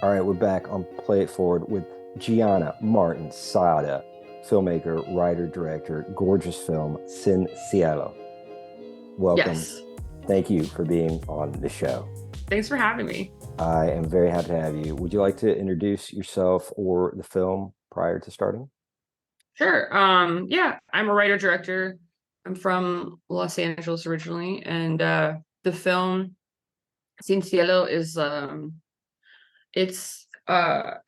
All right, we're back on Play It Forward with Jianna Maarten Saada, filmmaker, writer, director, gorgeous film, Sin Cielo. Welcome. Yes. Thank you for being on the show. Thanks for having me. I am very happy to have you. Would you like to introduce yourself or the film prior to starting? Sure. Yeah, I'm a writer director. I'm from Los Angeles originally, and the film Sin Cielo is it's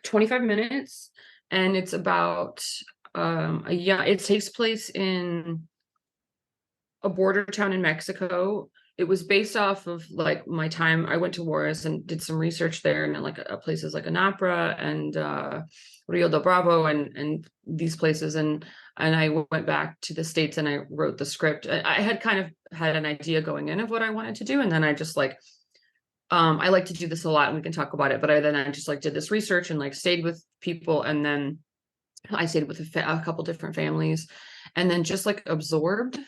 25 minutes, and it's about a young it takes place in a border town in Mexico. It was based off of like my time. I went to Juarez and did some research there, and like places like Anapra and Rio de Bravo and these places, and I went back to the States and I wrote the script. I had kind of had an idea going in of what I wanted to do, and then I just like I like to do this a lot, and we can talk about it. But I just like did this research and like stayed with people, and then I stayed with a couple different families, and then just like absorbed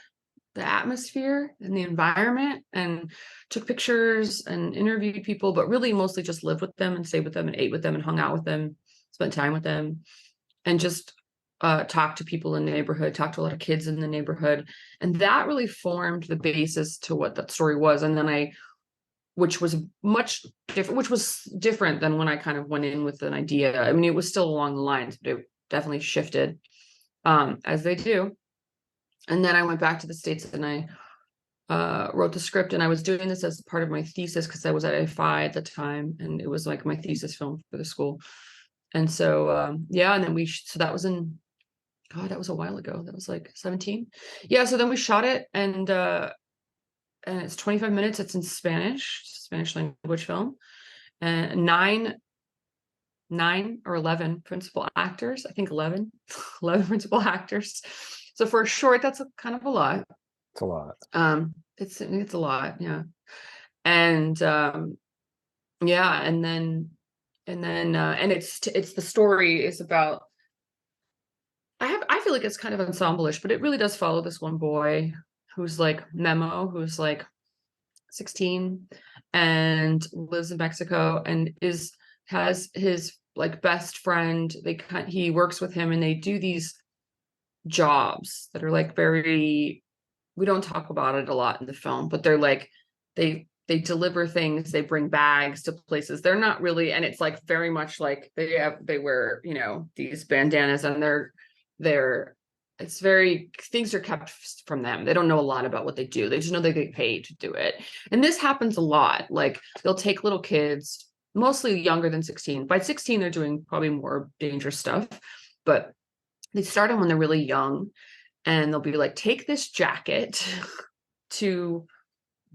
the atmosphere and the environment and took pictures and interviewed people, but really mostly just lived with them and stayed with them and ate with them and hung out with them, spent time with them, and just talked to people in the neighborhood, talked to a lot of kids in the neighborhood. And that really formed the basis to what that story was. And then which was much different, which was different than when I kind of went in with an idea. I mean, it was still along the lines, but it definitely shifted as they do. And then I went back to the States and I wrote the script, and I was doing this as part of my thesis because I was at FI at the time, and it was like my thesis film for the school. And so yeah, and then so that was in God, that was a while ago. That was like 17. Yeah, so then we shot it, and it's 25 minutes. It's in Spanish language film, and nine or 11 principal actors. I think 11, 11 principal actors. So for a short, that's kind of a lot. It's a lot. It's a lot, yeah. And yeah, and it's the story is about I feel like it's kind of ensemble-ish, but it really does follow this one boy who's like Memo, who's like 16 and lives in Mexico and is has his like best friend. He works with him and they do these jobs that are like very, we don't talk about it a lot in the film, but they're like they deliver things, they bring bags to places. They're not really, and it's like very much like they wear, these bandanas, and they're it's very, things are kept from them. They don't know a lot about what they do. They just know they get paid to do it. And this happens a lot. Like they'll take little kids, mostly younger than 16. By 16, they're doing probably more dangerous stuff, but they start them when they're really young, and they'll be like, take this jacket to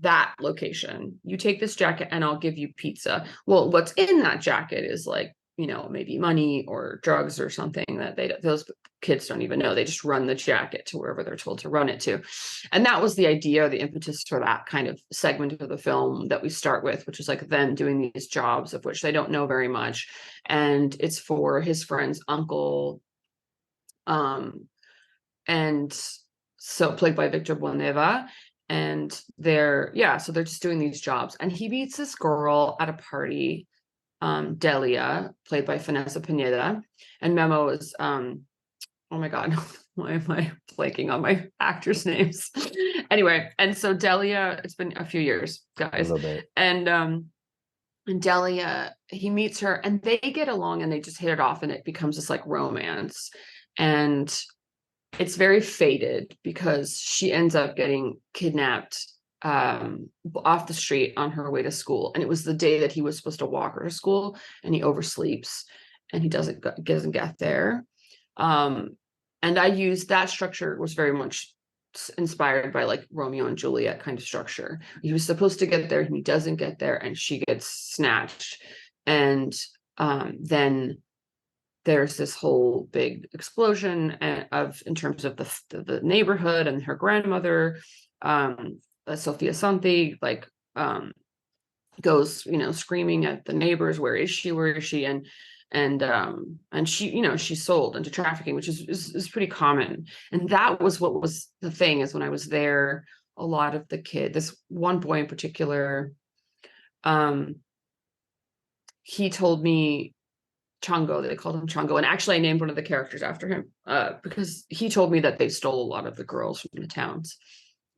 that location. You take this jacket and I'll give you pizza. Well, what's in that jacket is like, maybe money or drugs or something that those kids don't even know. They just run the jacket to wherever they're told to run it to. And that was the idea, the impetus for that kind of segment of the film that we start with, which is like them doing these jobs of which they don't know very much. And it's for his friend's uncle. And so played by Victor Boneva. And so they're just doing these jobs. And he meets this girl at a party, Delia, played by Vanessa Pineda. And Memo is, oh my God, why am I blanking on my actors' names? Anyway, and so Delia, it's been a few years, A guys. little bit. And Delia, he meets her and they get along and they just hit it off, and it becomes this like romance. And it's very fated because she ends up getting kidnapped off the street on her way to school, and it was the day that he was supposed to walk her to school, and he oversleeps and he doesn't get there. And I used that structure, was very much inspired by like Romeo and Juliet kind of structure. He was supposed to get there and he doesn't get there, and she gets snatched. And then there's this whole big explosion in terms of the neighborhood, and her grandmother, Sofia Santi, like goes, screaming at the neighbors, where is she, and she's sold into trafficking, which is pretty common. And that was what was the thing, is when I was there, a lot of this one boy in particular, he told me Chongo, they called him Chongo. And actually I named one of the characters after him, because he told me that they stole a lot of the girls from the towns,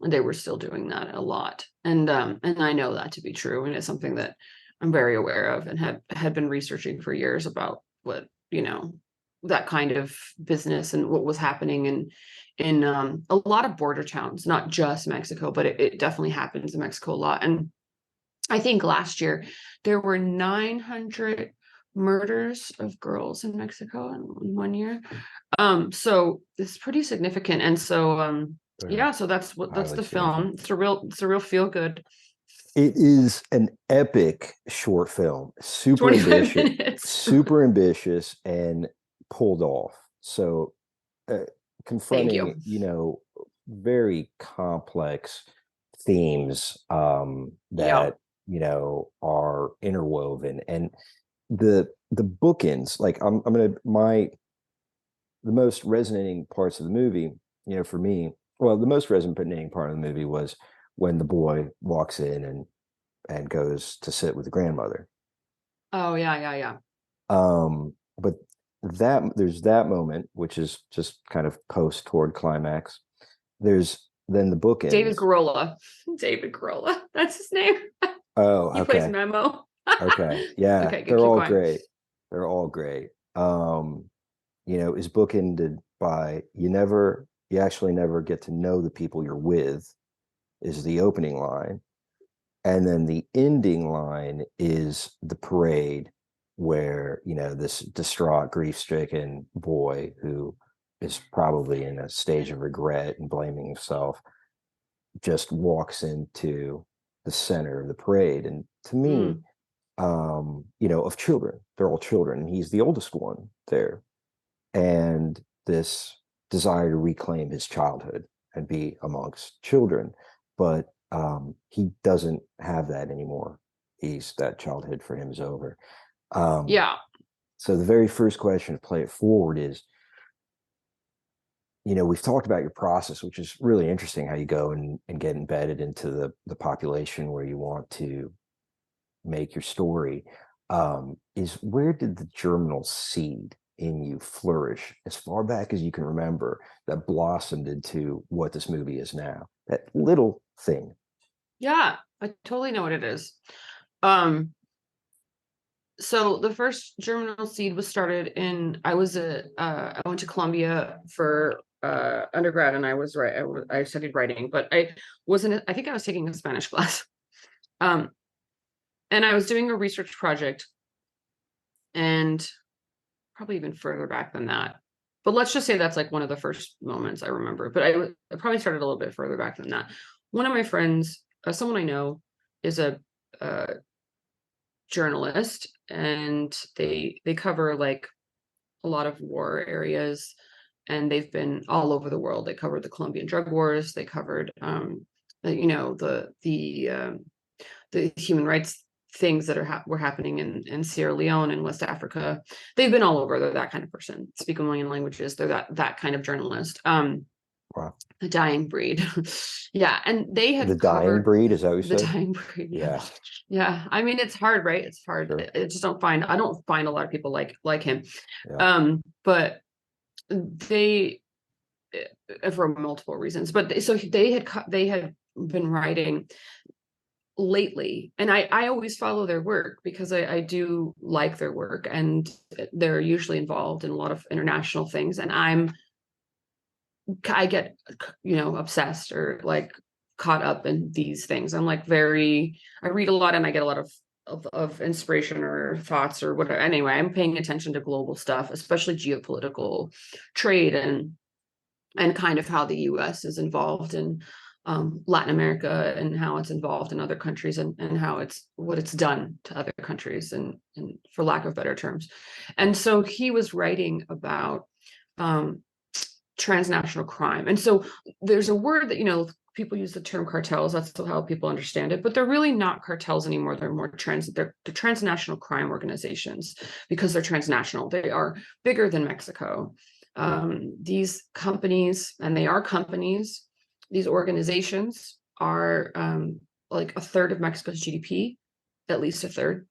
and they were still doing that a lot. And I know that to be true. And it's something that I'm very aware of, and had been researching for years about what, that kind of business and what was happening in a lot of border towns, not just Mexico, but it definitely happens in Mexico a lot. And I think last year there were 900 murders of girls in Mexico in 1 year. So it's pretty significant. And so yeah, so that's Highly the film. significant. It's a real feel good. It is an epic short film, super 25 ambitious, minutes. super ambitious, and pulled off. So Thank confronting, you. very complex themes Yeah. that are interwoven, and the bookends. Like the most resonating parts of the movie, for me, well, the most resonating part of the movie was when the boy walks in and goes to sit with the grandmother. Oh yeah. But there's that moment, which is just kind of post toward climax. There's then the David bookends. Carolla. David Carolla. That's his name. Oh, He plays okay. Memo. Okay. Yeah, Okay, good. they're Keep all going. great. They're all great. Is bookended by you actually never get to know the people you're with, is the opening line. And then the ending line is the parade, where, this distraught, grief-stricken boy who is probably in a stage of regret and blaming himself just walks into the center of the parade. And to me, of children, they're all children, and he's the oldest one there. And this desire to reclaim his childhood and be amongst children. But he doesn't have that anymore. That childhood for him is over. Yeah. So the very first question to play it forward is, we've talked about your process, which is really interesting, how you go and get embedded into the population where you want to make your story. Is where did the germinal seed in you flourish, as far back as you can remember, that blossomed into what this movie is now? That little thing. Yeah, I totally know what it is. So the first germinal seed was started I went to Columbia for undergrad, and I studied writing, but I think I was taking a Spanish class. And I was doing a research project, and probably even further back than that. But let's just say that's like one of the first moments I remember. But I probably started a little bit further back than that. One of my friends, someone I know, is a journalist, and they cover like a lot of war areas, and they've been all over the world. They covered the Colombian drug wars. They covered the human rights things that were happening in Sierra Leone and West Africa. They've been all over. They're that kind of person. Speak a million languages. They're that kind of journalist. Wow. The dying breed. Yeah. And they had The dying breed, is that what you the said? dying breed. Yeah. Yeah. I mean, it's hard, right? It's hard. Sure. I just I don't find a lot of people like him. Yeah. But they, for multiple reasons, but they had been writing lately, and I always follow their work because I do like their work, and they're usually involved in a lot of international things, and I get obsessed or like caught up in these things. I'm like I read a lot, and I get a lot of inspiration or thoughts or whatever. Anyway, I'm paying attention to global stuff, especially geopolitical, trade, and kind of how the US is involved in Latin America, and how it's involved in other countries, and what it's done to other countries, and for lack of better terms. And so he was writing about transnational crime. And so there's a word that, people use the term cartels. That's how people understand it, but they're really not cartels anymore. They're more they're transnational crime organizations, because they're transnational. They are bigger than Mexico. These companies, and they are companies, these organizations are like a third of Mexico's GDP, at least a third.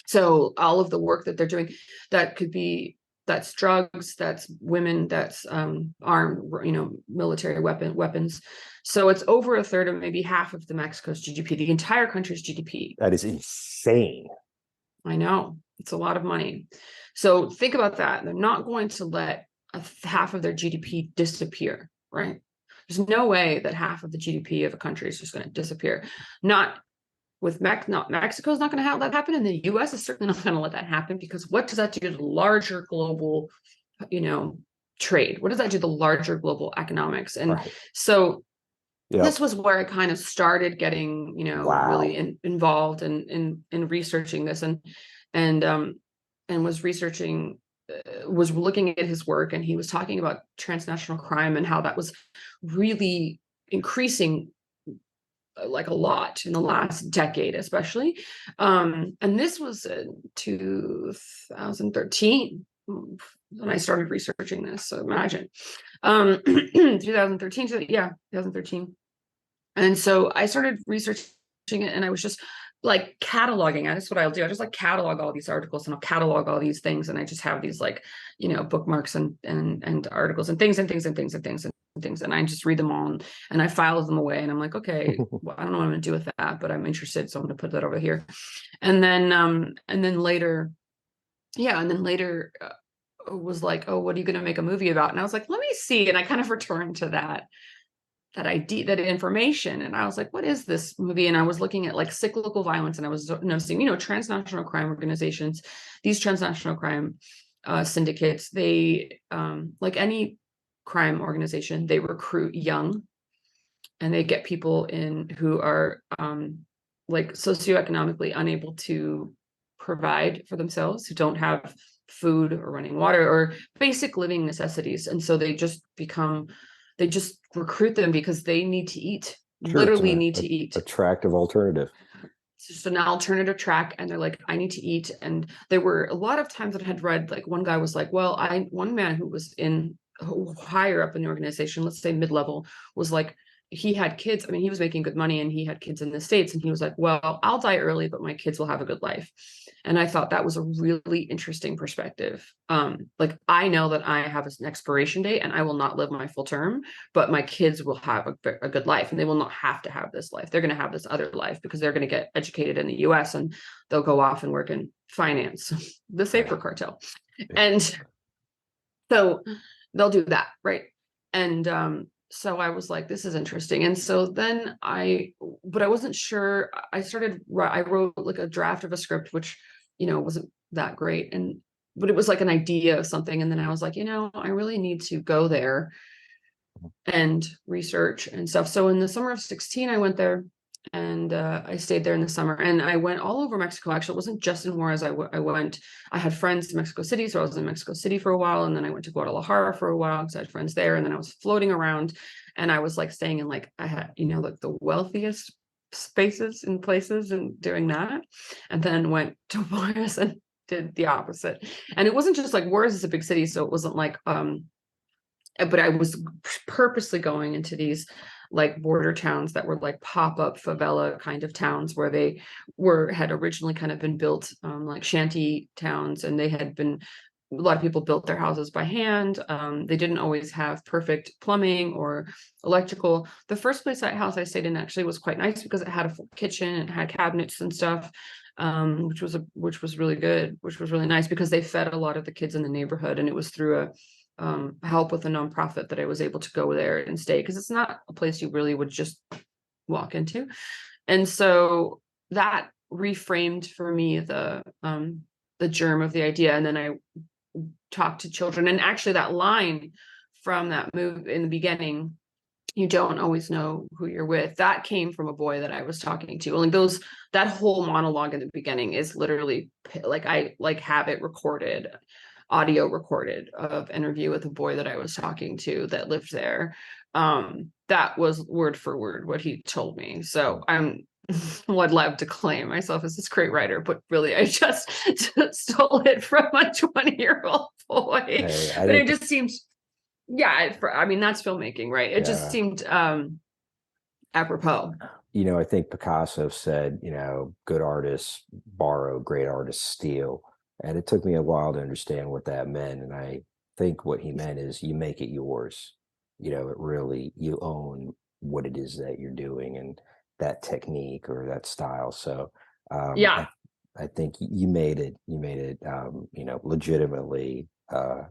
So all of the work that they're doing, that could be, that's drugs, that's women, that's armed, military weapons. So it's over a third of, maybe half of the Mexico's GDP, the entire country's GDP. That is insane. I know, it's a lot of money. So think about that. They're not going to let half of their GDP disappear, right? There's no way that half of the GDP of a country is just going to disappear. Not with Mexico's not going to have that happen, and the US is certainly not going to let that happen, because what does that do to the larger global, trade? What does that do to the larger global economics? And so this was where I kind of started getting, really involved in researching this, and was researching, was looking at his work, and he was talking about transnational crime and how that was really increasing like a lot in the last decade, especially. And this was in 2013 when I started researching this. So imagine 2013. 2013. And so I started researching it, and I was just like cataloging it. That's what I'll do. I just like catalog all these articles, and I'll catalog all these things, and I just have these like, bookmarks and articles and things and things and things and things and things, and I just read them all, and I file them away, and I'm like, okay, well, I don't know what I'm gonna do with that, but I'm interested, so I'm gonna put that over here. And then later was like, oh, what are you gonna make a movie about? And I was like, let me see. And I kind of returned to that idea, that information, and I was like, what is this movie? And I was looking at like cyclical violence, and I was noticing, transnational crime organizations, these transnational crime syndicates, they like any crime organization, they recruit young, and they get people in who are like socioeconomically unable to provide for themselves, who don't have food or running water or basic living necessities. And so they just recruit them because they need to eat, literally need to eat. Attractive alternative. It's just an alternative track, and they're like, I need to eat. And there were a lot of times that I had read, like one guy was like, well, one man who was higher up in the organization, let's say mid-level, was like, he had kids. I mean, he was making good money, and he had kids in the States, and he was like, well, I'll die early, but my kids will have a good life. And I thought that was a really interesting perspective. Like, I know that I have an expiration date, and I will not live my full term, but my kids will have a good life, and they will not have to have this life. They're going to have this other life because they're going to get educated in the US, and they'll go off and work in finance, the safer cartel. And so they'll do that. Right. And so I was like, this is interesting. And so then but I wasn't sure. I wrote like a draft of a script, which, wasn't that great. But it was like an idea of something. And then I was like, I really need to go there and research and stuff. So in the summer of 2016, I went there, and I stayed there in the summer, and I went all over Mexico. Actually, it wasn't just in Juarez. I had friends in Mexico City, so I was in Mexico City for a while, and then I went to Guadalajara for a while because I had friends there, and then I was floating around, and I was like staying in like, I had, like the wealthiest spaces and places, and doing that, and then went to Juarez and did the opposite. And it wasn't just like, Juarez is a big city, so it wasn't like but I was purposely going into these like border towns that were like pop-up favela kind of towns, where they had originally kind of been built like shanty towns, and a lot of people built their houses by hand. They didn't always have perfect plumbing or electrical. The first house I stayed in actually was quite nice because it had a full kitchen, and it had cabinets and stuff, which was really good, which was really nice because they fed a lot of the kids in the neighborhood, and it was through help with a nonprofit that I was able to go there and stay, because it's not a place you really would just walk into. And so that reframed for me the germ of the idea. And then I talked to children, and actually that line from that move in the beginning, you don't always know who you're with, that came from a boy that I was talking to. Like that whole monologue in the beginning is literally like, I like have it recorded, audio recorded, of interview with a boy that I was talking to that lived there. That was word for word what he told me. So would love to claim myself as this great writer, but really I just stole it from a 20-year-old boy. But it just seemed, I mean, that's filmmaking, right? It just seemed apropos. I think Picasso said, good artists borrow, great artists steal. And it took me a while to understand what that meant. And I think what he meant is you make it yours. It really, you own what it is that you're doing and that technique or that style. So Yeah. I think you made it, legitimately, I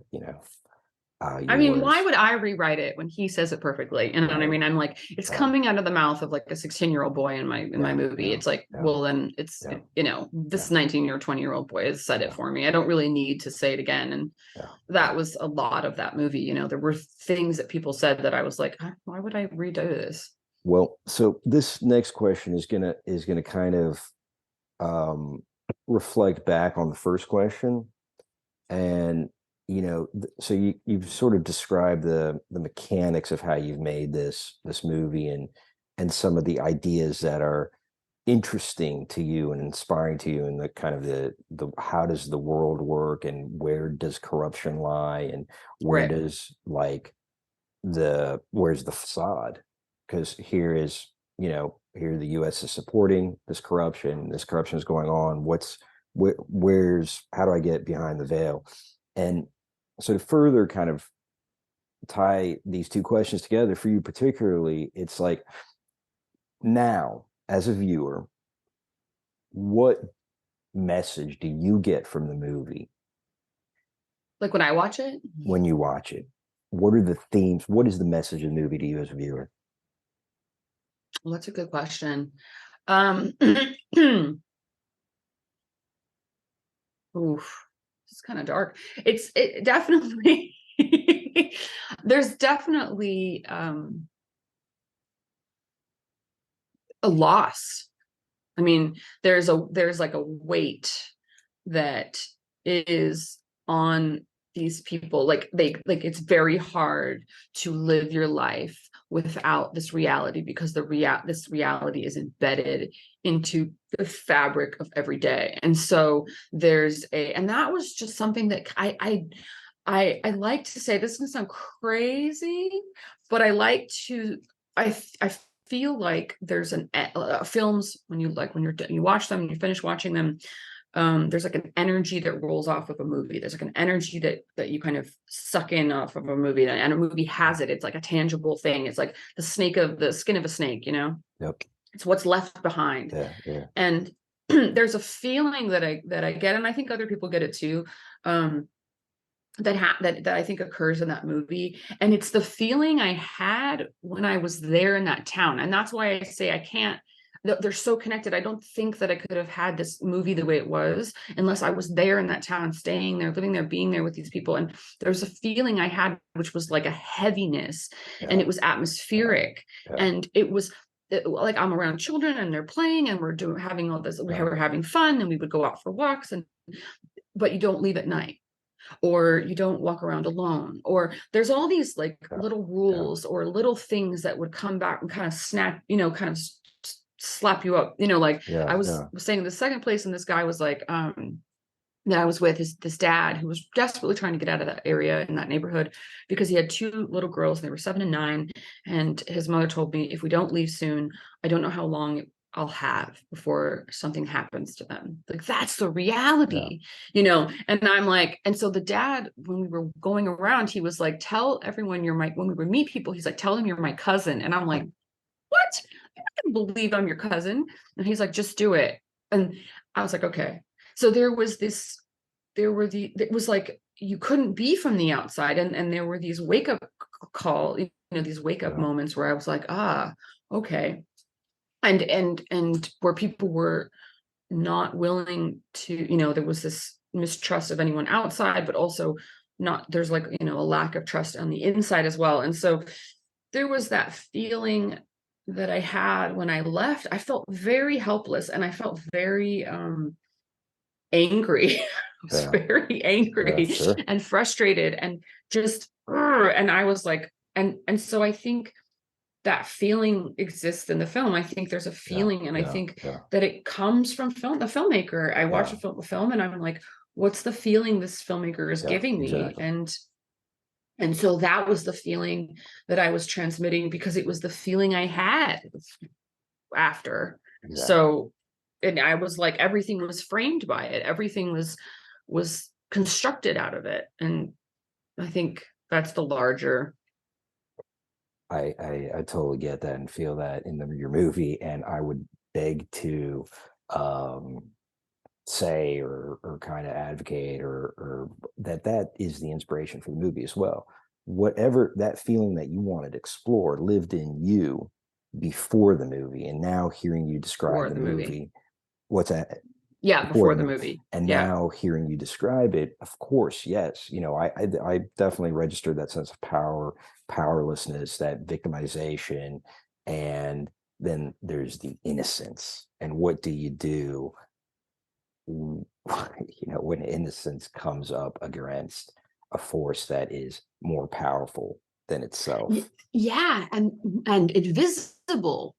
mean, why yours. would I rewrite it when he says it perfectly? You know what I Right. mean? I'm like, it's Yeah. coming out of the mouth of like a 16-year-old boy in my Yeah. movie. Yeah. It's like, Yeah. well, then it's Yeah. Yeah. this 19 or 20-year-old boy has said it Yeah. for me. I don't really need to say it again. And Yeah. that Yeah. was a lot of that movie. There were things that people said that I was like, why would I redo this? Well, so this next question is gonna kind of um, reflect back on the first question, and so you've sort of described the mechanics of how you've made this movie and some of the ideas that are interesting to you and inspiring to you, and the kind of the how does the world work and where does corruption lie and where Right. does like where's the facade, because here the US is supporting this corruption is going on, where's how do I get behind the veil? And so to further kind of tie these two questions together for you particularly, it's like, now as a viewer, what message do you get from the movie Like when I watch it, when you watch it? What are the themes? What is the message of the movie to you as a viewer? well, that's a good question. Um, oof, it's kind of dark. It definitely there's definitely a loss. I mean, there's like a weight that is on these people. Like it's very hard to live your life without this reality, because this reality is embedded into the fabric of every day. And so and that was just something that I like to say, this is gonna sound crazy, but I feel like there's films, when you watch them, you finish watching them, there's like an energy that rolls off of a movie. There's like an energy that you kind of suck in off of a movie, and a movie has it. It's like a tangible thing. It's like the skin of a snake. Yep. It's what's left behind. Yeah. Yeah. And there's a feeling that I get, and I think other people get it too. That I think occurs in that movie, and it's the feeling I had when I was there in that town. And that's why I say I can't, they're so connected. I don't think that I could have had this movie the way it was unless I was there in that town, staying there, living there, being there with these people. And there's a feeling I had which was like a heaviness, and Yeah. it was Yeah. atmospheric, Yeah. and it was like I'm around children and they're playing and having all this, Yeah. we're having fun, and we would go out for walks, but you don't leave at night, or you don't walk around alone, or there's all these like Yeah. little Yeah. rules or little things that would come back and kind of snap, kind of slap you up, like Yeah. I was Yeah. staying in the second place, and this guy was like, that I was with, this dad who was desperately trying to get out of that area in that neighborhood, because he had two little girls and they were 7 and 9, and his mother told me, if we don't leave soon, I don't know how long I'll have before something happens to them. Like, that's the Yeah. reality, and I'm like, and so the dad, when we were going around, he was like, tell everyone when we would meet people, he's like, tell them you're my cousin. And I'm like, what? I can believe I'm your cousin. And he's like, just do it. And I was like, okay. So it was like you couldn't be from the outside. And there were these wake up these wake up Yeah. moments where I was like, okay. And where people were not willing to, there was this mistrust of anyone outside, but also not, there's like, a lack of trust on the inside as well. And so there was that feeling that I had when I left. I felt very helpless, and I felt very angry. I was Yeah. very Yeah. angry Sure. and frustrated, and just and I was like, and so I think that feeling exists in the film. I think there's a Yeah. feeling, and I Yeah. think Yeah. that it comes from the filmmaker. I watch Yeah. a film and I'm like, what's the feeling this filmmaker is Yeah. giving me? Exactly. And so that was the feeling that I was transmitting, because it was the feeling I had. after. Exactly. So, and I was like, everything was framed by it. Everything was constructed out of it. And I think that's the larger. I totally get that and feel that in your movie, and I would beg to say or kind of advocate or that is the inspiration for the movie as well. Whatever that feeling that you wanted explored lived in you before the movie, and now hearing you describe the movie, what's that? Yeah, before the movie. And yeah. Now hearing you describe it, of course, yes, I definitely registered that sense of powerlessness, that victimization, and then there's the innocence. And what do you do when innocence comes up against a force that is more powerful than itself? Yeah, and invisible.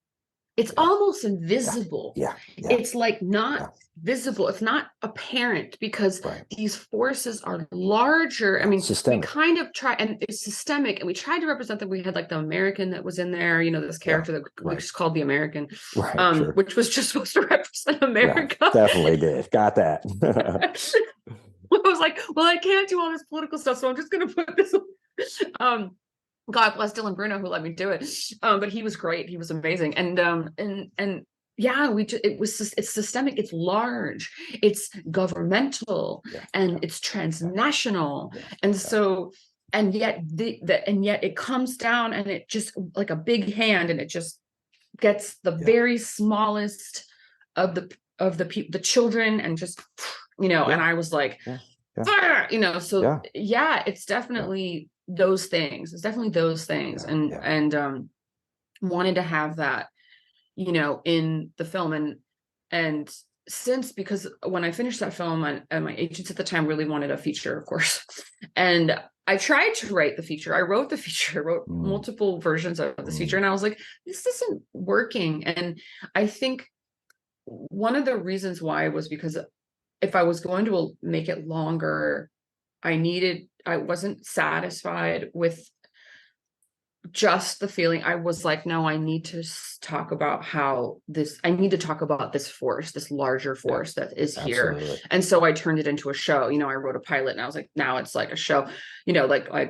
It's almost invisible. Yeah. It's like not visible. It's not apparent because these forces are larger. I mean, systemic. we kind of try, and it's systemic, and we tried to represent that. We had like the American that was in there, this character that we just called the American, sure. which was just supposed to represent America. Definitely did. Got that. I was like, well, I can't do all this political stuff, so I'm just going to put this. God bless Dylan Bruno who let me do it. But he was great. He was amazing. And yeah, it's systemic, it's large, it's governmental, and it's transnational. And so, and yet and yet it comes down, and it just like a big hand, and it just gets the very smallest of the children, and just, and I was like, so it's definitely those things. It's definitely those things. And wanted to have that, in the film. And because when I finished that film, and my agents at the time really wanted a feature, of course. And I tried to write the feature. I wrote the feature, I wrote multiple versions of the feature. And I was like, this isn't working. And I think one of the reasons why was because if I was going to make it longer, I wasn't satisfied with just the feeling. I was like, no, I need to talk about I need to talk about this force, this larger force that is here. And so I turned it into a show. I wrote a pilot, and I was like, now it's like a show, like I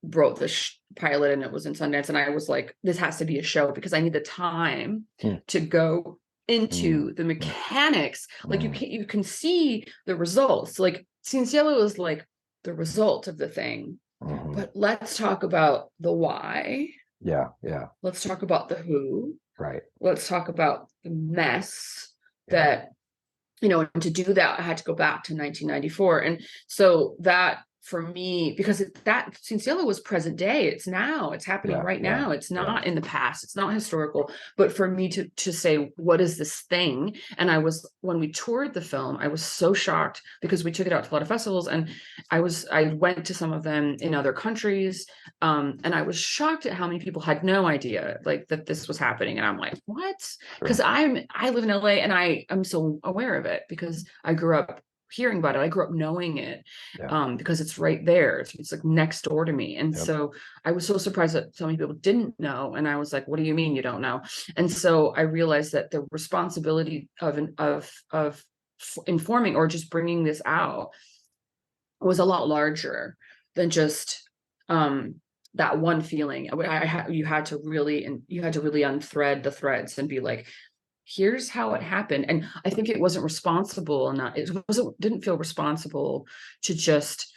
wrote the pilot, and it was in Sundance. And I was like, this has to be a show because I need the time to go into the mechanics. Like you can see the results. Like CIELO is like the result of the thing, but let's talk about the why. Let's talk about the who. Let's talk about the mess that, and to do that, I had to go back to 1994. And so that, for me, because that CIELO was present day, it's now, it's happening right now. It's not in the past, it's not historical. But for me to say, what is this thing? And when we toured the film, I was so shocked because we took it out to a lot of festivals, and I went to some of them in other countries, and I was shocked at how many people had no idea like that this was happening. And I'm like, what? Because I live in LA, and I am so aware of it because I grew up hearing about it. I grew up knowing it, because it's right there. It's like next door to me. And so I was so surprised that so many people didn't know. And I was like, what do you mean you don't know? And so I realized that the responsibility of informing or just bringing this out was a lot larger than just that one feeling. You had to really unthread the threads and be like, here's how it happened. And I think it wasn't responsible enough. Didn't feel responsible to just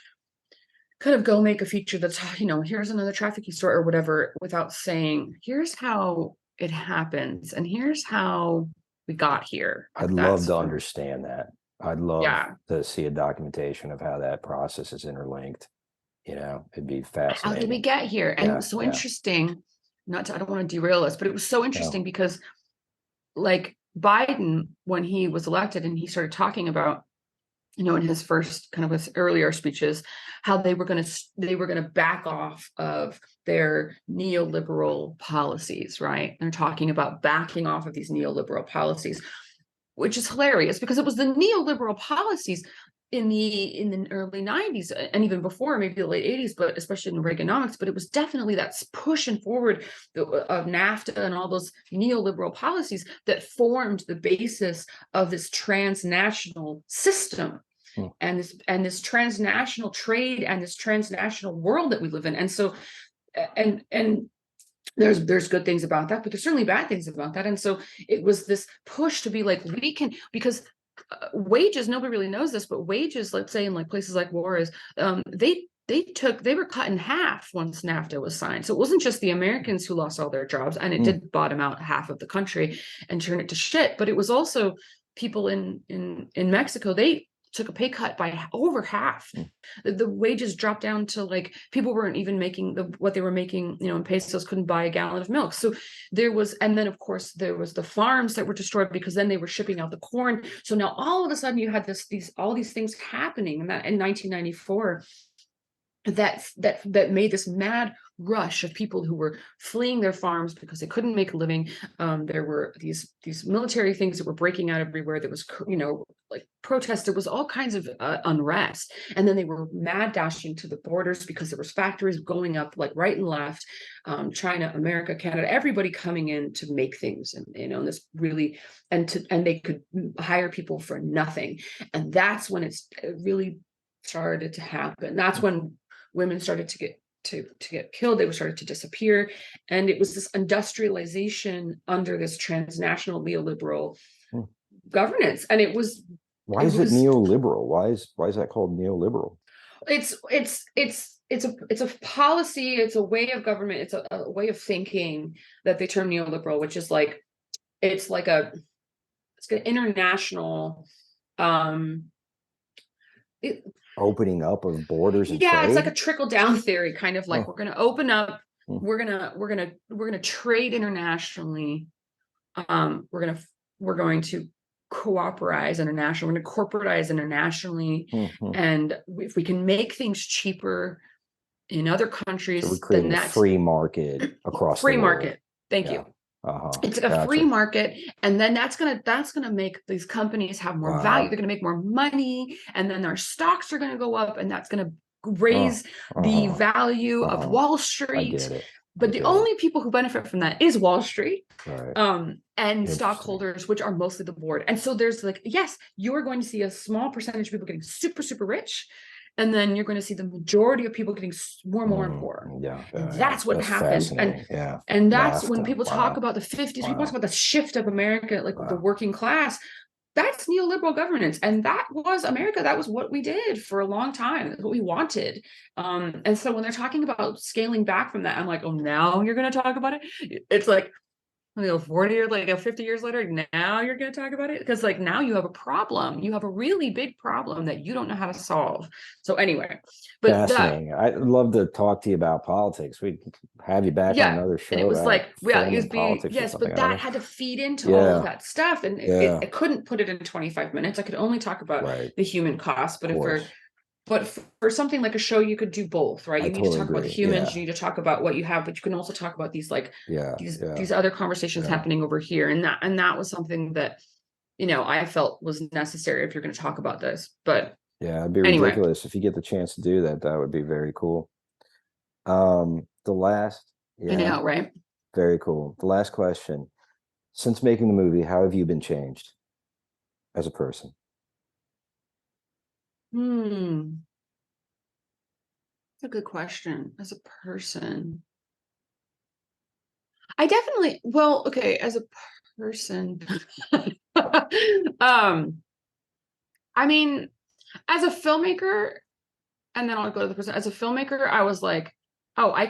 kind of go make a feature that's, here's another trafficking story or whatever, without saying, here's how it happens, and here's how we got here. I'd love to understand that. I'd love to see a documentation of how that process is interlinked. It'd be fascinating. How did we get here? And it was so interesting. I don't want to derail us, but it was so interesting because like Biden, when he was elected and he started talking about, in his first kind of his earlier speeches, how they were going to back off of their neoliberal policies, right? They're talking about backing off of these neoliberal policies, which is hilarious because it was the neoliberal policies in the early 90s and even before, maybe the late 80s, but especially in Reaganomics. But it was definitely that pushing forward of NAFTA and all those neoliberal policies that formed the basis of this transnational system and this transnational trade and this transnational world that we live in. And so and there's good things about that, but there's certainly bad things about that. And so it was this push to be like, we can, because wages, nobody really knows this, but wages, let's say in like places like Juarez, they were cut in half once NAFTA was signed. So it wasn't just the Americans who lost all their jobs, and it did bottom out half of the country and turn it to shit. But it was also people in Mexico, they took a pay cut by over half. The wages dropped down to like, people weren't even making what they were making, in pesos, couldn't buy a gallon of milk. So there was, and then of course there was the farms that were destroyed because then they were shipping out the corn. So now all of a sudden you had all these things happening, and that in 1994, that made this mad rush of people who were fleeing their farms because they couldn't make a living. There were these military things that were breaking out everywhere. There was, like protests. There was all kinds of unrest. And then they were mad dashing to the borders because there was factories going up like right and left. China, America, Canada, everybody coming in to make things, and this really, and they could hire people for nothing. And that's when it really started to happen. That's when women started to get killed. They were started to disappear. And it was this industrialization under this transnational neoliberal governance. And it was, why is it neoliberal? Why is that called neoliberal? It's a policy, it's a way of government, it's a way of thinking that they term neoliberal, which is like, it's an international, opening up of borders and trade? It's like a trickle down theory, kind of like, we're going to open up, we're going to trade internationally, we're going to cooperate internationally, we're going to corporatize internationally, and if we can make things cheaper in other countries, so we're creating then a free market across free the world. Market. Thank you. It's like Gotcha. a free market, and then that's gonna make these companies have more value. They're gonna make more money, and then their stocks are gonna go up, and that's gonna raise the value of Wall Street. I get it. But the only people who benefit from that is Wall Street, right. And stockholders, which are mostly the board. And so there's like, yes, you are going to see a small percentage of people getting super, super rich. And then you're going to see the majority of people getting more and more and poorer. And that's what happened. And that's when people talk about the 50s, people talk about the shift of America, like the working class. That's neoliberal governance. And that was America. That was what we did for a long time. That's what we wanted. And so when they're talking about scaling back from that, I'm like, oh, now you're going to talk about it? It's like, 40 years, like 50 years later, now you're going to talk about it? Because like now you have a problem. You have a really big problem that you don't know how to solve. So anyway, but fascinating. I'd love to talk to you about politics. We'd have you back on another show. And it was like, yes, but that had to feed into all of that stuff. And I couldn't put it in 25 minutes. I could only talk about the human cost. But for something like a show, you could do both, right? You need to talk about the humans, you need to talk about what you have, but you can also talk about these these other conversations happening over here. And that was something that, I felt was necessary if you're going to talk about this. But it'd be ridiculous if you get the chance to do that. That would be very cool. The last, I know, right? Very cool. The last question: since making the movie, how have you been changed as a person? That's a good question. As a person, I definitely, as a person, I mean, as a filmmaker, and then I'll go to the person. As a filmmaker, I was like, I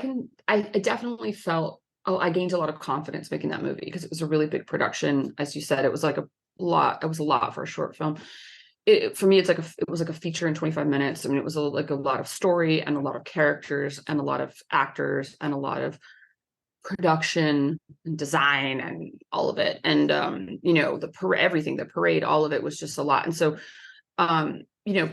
definitely felt, I gained a lot of confidence making that movie because it was a really big production. As you said, it was like a lot. It was a lot for a short film. For me, it was like a feature in 25 minutes. I mean, it was like a lot of story and a lot of characters and a lot of actors and a lot of production and design and all of it. And, everything, the parade, all of it was just a lot. And so,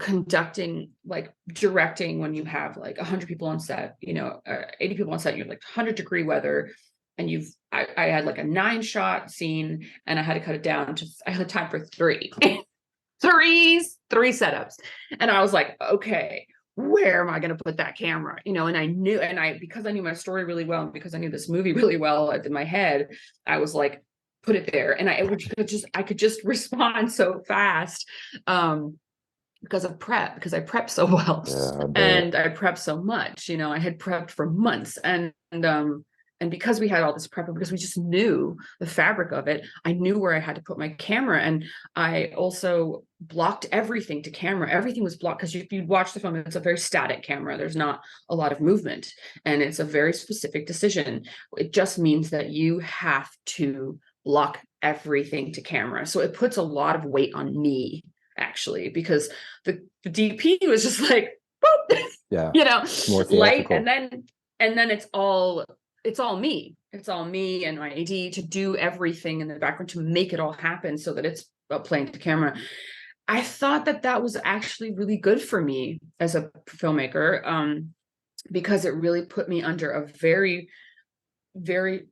conducting, like directing when you have like 100 people on set, 80 people on set, you have like 100-degree weather. And I had like a 9-shot scene and I had to cut it down to, I had time for 3. three setups. And I was like, okay, where am I going to put that camera? You know, and I knew, because I knew my story really well, and because I knew this movie really well in my head, I was like, put it there. And I could just respond so fast. Because of prep, because I prepped so well, Yeah, I bet. and I prepped so much. You know, I had prepped for months, and because we had all this prep, because we just knew the fabric of it, I knew where I had to put my camera, and I also blocked everything to camera. Everything was blocked, because if you watch the film, it's a very static camera. There's not a lot of movement, and it's a very specific decision. It just means that you have to block everything to camera. So it puts a lot of weight on me, actually, because the DP was just like, boop, Yeah, you know, more light, theatrical. and then it's all me. It's all me and my AD to do everything in the background to make it all happen so that it's playing to camera. I thought that was actually really good for me as a filmmaker, because it really put me under a very, very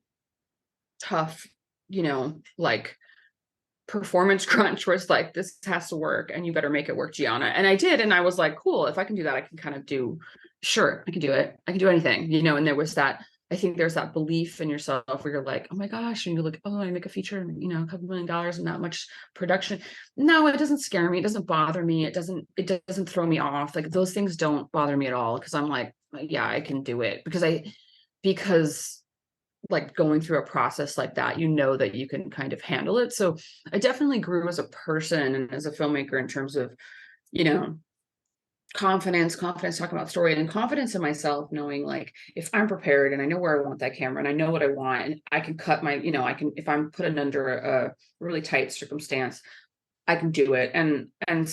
tough, you know, like performance crunch, where it's like, this has to work and you better make it work, Gianna. And I did. And I was like, cool, if I can do that, I can kind of do, sure, I can do it. I can do anything, you know. And there was that, I think there's that belief in yourself where you're like, oh my gosh, and you're like, oh, I make a feature, you know, a couple $1 million and not much production. No, it doesn't scare me. It doesn't bother me. It doesn't throw me off. Like, those things don't bother me at all, because I'm like, yeah, I can do it, because like, going through a process like that, you know that you can kind of handle it. So I definitely grew as a person and as a filmmaker in terms of, you know, confidence talking about story, and confidence in myself, knowing like, if I'm prepared and I know where I want that camera and I know what I want, and I can cut my, you know, I can, if I'm put in under a really tight circumstance, I can do it. And I've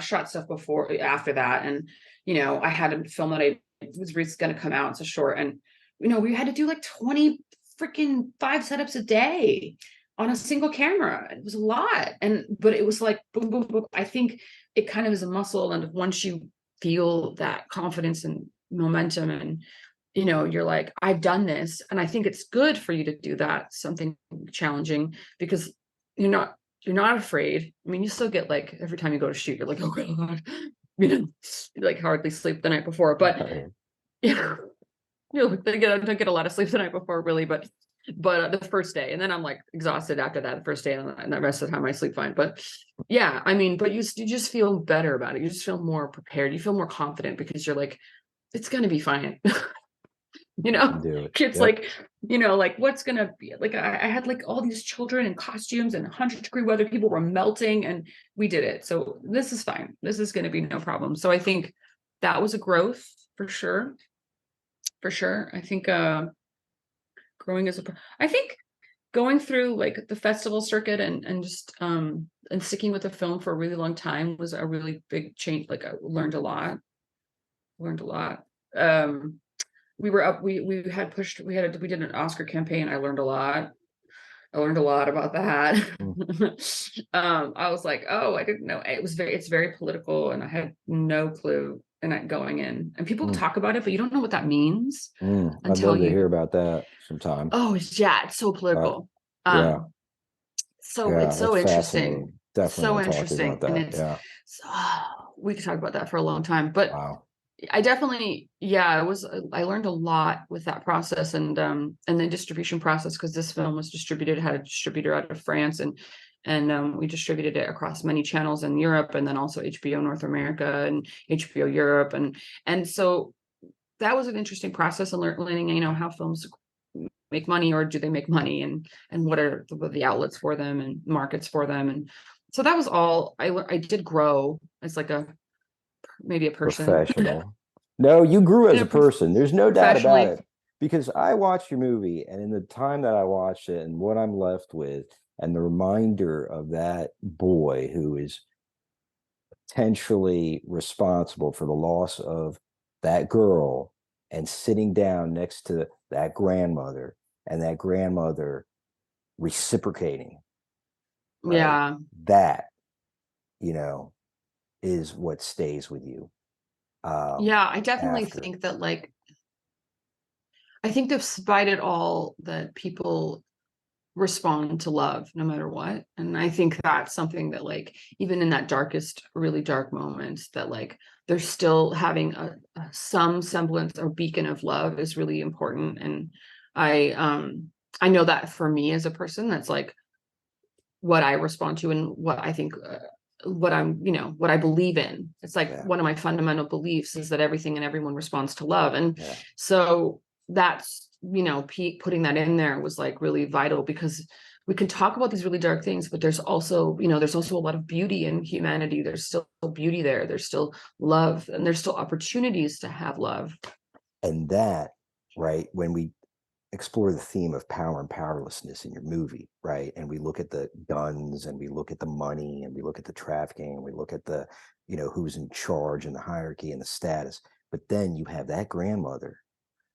shot stuff before, after that. And, you know, I had a film that I was going to come out. It's a short, and, you know, we had to do like 20 freaking 5 setups a day on a single camera. It was a lot. But it was like, boom, boom, boom. I think it kind of is a muscle. And once you feel that confidence and momentum, and, you know, you're like, I've done this. And I think it's good for you to do that, something challenging, because you're not afraid. I mean, you still get, like, every time you go to shoot, you're like, oh God, you know, you like hardly sleep the night before. But Right. yeah, you know, I don't get a lot of sleep the night before, really, but the first day, and then I'm like exhausted after that, the first day, and the rest of the time I sleep fine. But yeah, I mean, but you just feel better about it. You just feel more prepared. You feel more confident, because you're like, it's gonna be fine. You You can know, do it. it's Yep. like, you know, like, what's gonna be like, I had like all these children in costumes and 100-degree weather, people were melting, and we did it. So this is fine. This is gonna be no problem. So I think that was a growth, for sure. For sure. I think growing as I think going through like the festival circuit, and just and sticking with the film for a really long time was a really big change. Like, I learned a lot. Learned a lot. We were up, we had pushed, we did an Oscar campaign. I learned a lot. I learned a lot about that. Mm. I was like, oh, I didn't know. It's very political, and I had no clue in it going in. And people Mm. talk about it, but you don't know what that means I'd until love to hear you, about that sometime. oh, yeah, it's so Uh, political. yeah, So it's yeah, so that's interesting. fascinating. Definitely So want to talk to you about interesting. And that. it's Yeah. so, we could talk about that for a long time, but Wow. I definitely, yeah, I learned a lot with that process, and the distribution process, because this film was distributed, had a distributor out of France, and we distributed it across many channels in Europe, and then also HBO North America and HBO Europe, and so that was an interesting process, and learning, you know, how films make money, or do they make money, and what are the outlets for them and markets for them. And so that was all. I did grow as like maybe a person. Professional. No, you grew as Yeah, a person. There's no doubt about professionally. it. Because I watched your movie, and in the time that I watched it, and what I'm left with, and the reminder of that boy who is potentially responsible for the loss of that girl, and sitting down next to that grandmother, and that grandmother reciprocating, right? Yeah. That, you know, is what stays with you Yeah, I definitely after. think that, like, I think despite it all, that people respond to love no matter what. And I think that's something that, like, even in that darkest, really dark moments, that like they're still having some semblance or beacon of love is really important. And I know that for me as a person, that's like what I respond to, and what I think, what I'm, what I believe in. It's like one of my fundamental beliefs is that everything and everyone responds to love. And so that's, putting that in there was like really vital, because we can talk about these really dark things, but there's also, there's also a lot of beauty in humanity. There's still beauty there. There's still love, and there's still opportunities to have love. And that, right, when we explore the theme of power and powerlessness in your movie, right, and we look at the guns, and we look at the money, and we look at the trafficking, and we look at the, who's in charge and the hierarchy and the status, but then you have that grandmother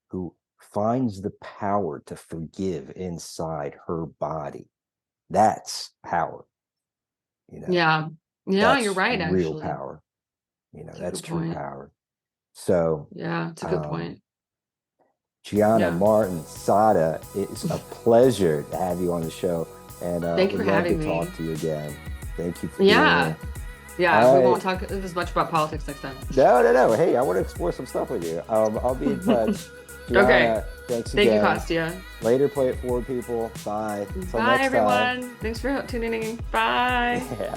who finds the power to forgive inside her body. That's power. Yeah, That's you're right, real actually. power. That's true point. power. So yeah, it's a good point. Jianna Maarten Saada, it's a pleasure to have you on the show, and thank you for having me. Talk to you again. Thank you for being here. We won't talk as much about politics next time. No. Hey, I want to explore some stuff with you. I'll be in touch. Jianna, okay. Thanks again. Thank you, Kostya. Later, play it forward, people. Bye. Bye, everyone. Thanks for tuning in. Bye. Yeah.